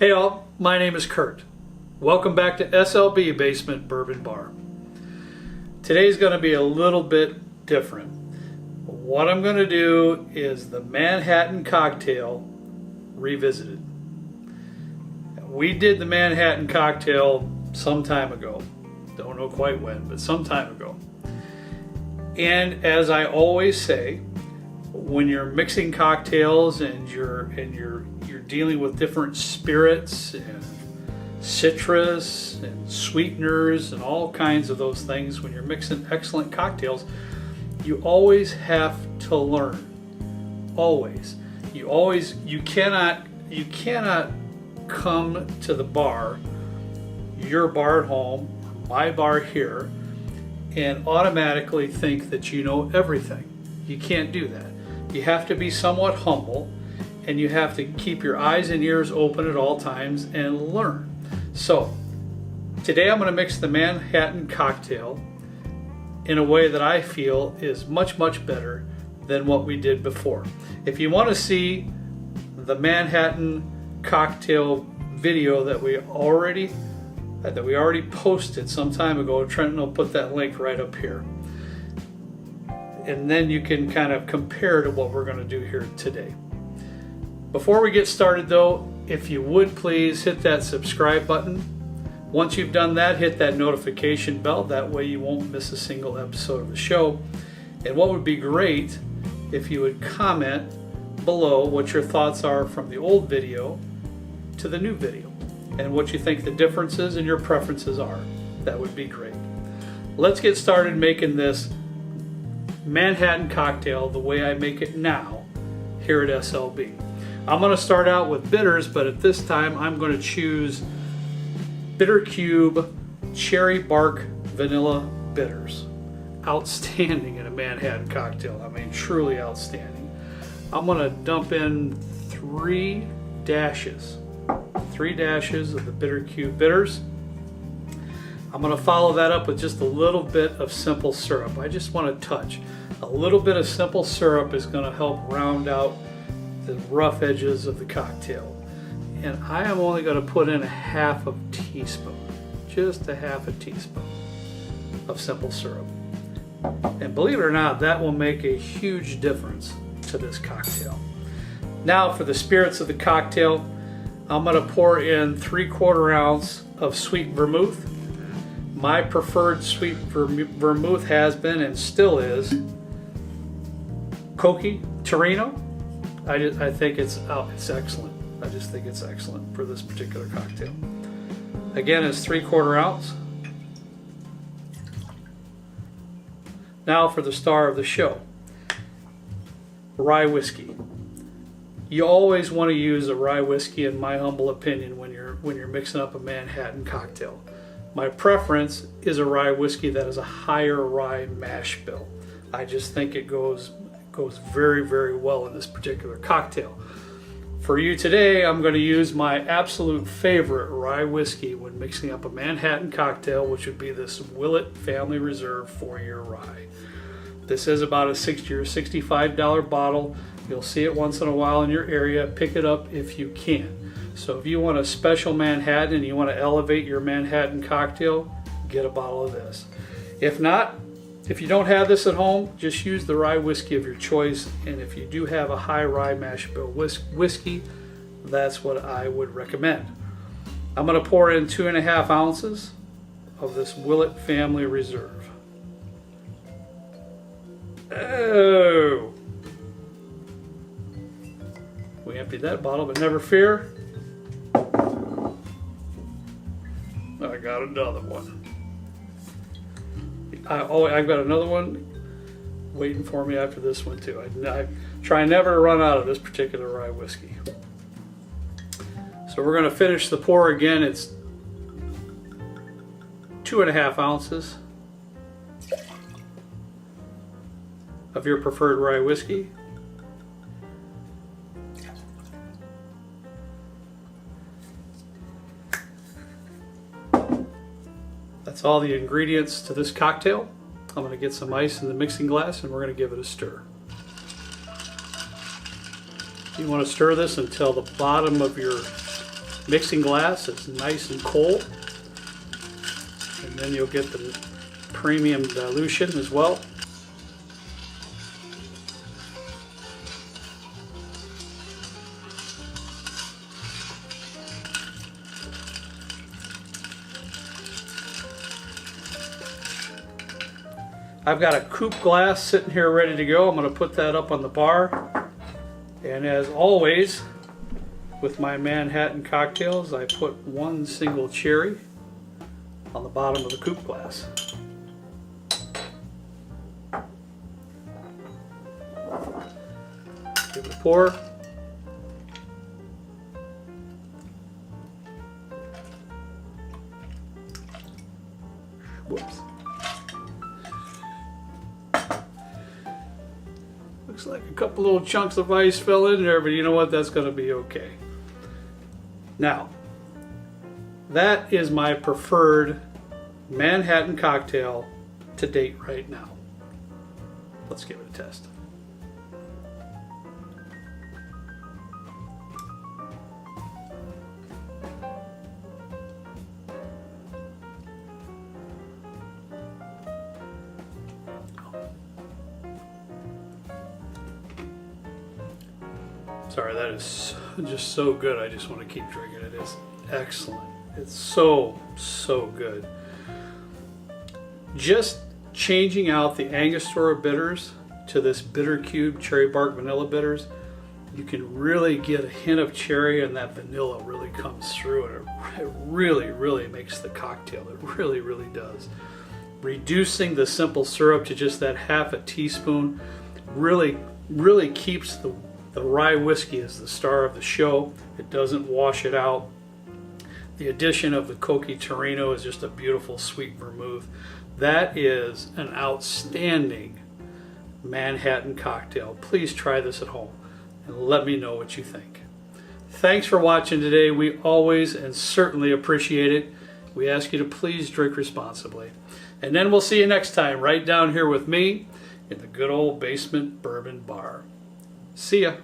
Hey all, my name is Kurt. Welcome back to SLB Basement Bourbon Bar. Today's going to be a little bit different. What I'm going to do is the Manhattan cocktail revisited. We did the Manhattan cocktail some time ago. Don't know quite when, but some time ago. And as I always say, when you're mixing cocktails and you're dealing with different spirits and citrus and sweeteners and all kinds of those things, when you're mixing excellent cocktails, you always have to learn. Always. You cannot come to the bar, your bar at home, my bar here, and automatically think that you know everything. You can't do that. You have to be somewhat humble, and you have to keep your eyes and ears open at all times and learn. So today I'm going to mix the Manhattan cocktail in a way that I feel is much better than what we did before. If you want to see the Manhattan cocktail video that we already posted some time ago, Trenton will put that link right up here. And then you can kind of compare to what we're going to do here today. Before we get started though, if you would please hit that subscribe button. Once you've done that, hit that notification bell. That way you won't miss a single episode of the show. And what would be great if you would comment below what your thoughts are from the old video to the new video and what you think the differences and your preferences are. That would be great. Let's get started making this Manhattan cocktail the way I make it now here at SLB. I'm going to start out with bitters, but at this time I'm going to choose Bittercube Cherry Bark Vanilla Bitters. Outstanding in a Manhattan cocktail. I mean, truly outstanding. I'm going to dump in 3 dashes of the Bittercube bitters. I'm going to follow that up with just a little bit of simple syrup. I just want to touch. A little bit of simple syrup is going to help round out the rough edges of the cocktail. And I am only going to put in a half a teaspoon, just a half a teaspoon of simple syrup. And believe it or not, that will make a huge difference to this cocktail. Now for the spirits of the cocktail, I'm going to pour in 3/4 ounce of sweet vermouth. My preferred sweet vermouth has been and still is Cochi, Tourino. I think it's excellent. I just think it's excellent for this particular cocktail. Again, it's 3/4 ounce. Now for the star of the show, rye whiskey. You always want to use a rye whiskey, in my humble opinion, when you're mixing up a Manhattan cocktail. My preference is a rye whiskey that is a higher rye mash bill. I just think it goes very well in this particular cocktail. For you today, I'm going to use my absolute favorite rye whiskey when mixing up a Manhattan cocktail, which would be this Willet Family Reserve 4-year rye. This is about a $60 or $65 bottle. You'll see it once in a while in your area. Pick it up if you can. So if you want a special Manhattan and you want to elevate your Manhattan cocktail, get a bottle of this. If not, if you don't have this at home, just use the rye whiskey of your choice. And if you do have a high rye mash bill whiskey, that's what I would recommend. I'm going to pour in 2.5 ounces of this Willet Family Reserve. Oh! We emptied that bottle, but never fear. I got another one. I've got another one waiting for me after this one too. I try never to run out of this particular rye whiskey. So we're going to finish the pour again. It's 2.5 ounces of your preferred rye whiskey. That's all the ingredients to this cocktail. I'm going to get some ice in the mixing glass and we're going to give it a stir. You want to stir this until the bottom of your mixing glass is nice and cold. And then you'll get the premium dilution as well. I've got a coupe glass sitting here ready to go. I'm going to put that up on the bar. And as always, with my Manhattan cocktails, I put one single cherry on the bottom of the coupe glass. Give it a pour. Whoops. Looks like a couple little chunks of ice fell in there, but you know what? That's going to be okay. Now, that is my preferred Manhattan cocktail to date right now. Let's give it a test. Sorry, that is just so good. I just want to keep drinking it. It's excellent. It's so good. Just changing out the Angostura bitters to this Bittercube cherry bark vanilla bitters, you can really get a hint of cherry, and that vanilla really comes through, and it really makes the cocktail. It really does. Reducing the simple syrup to just that half a teaspoon really keeps the rye whiskey as the star of the show. It doesn't wash it out. The addition of the Cochi Tourino is just a beautiful sweet vermouth. That is an outstanding Manhattan cocktail. Please try this at home and let me know what you think. Thanks for watching today. We always and certainly appreciate it. We ask you to please drink responsibly. And then we'll see you next time right down here with me in the good old basement bourbon bar. See ya.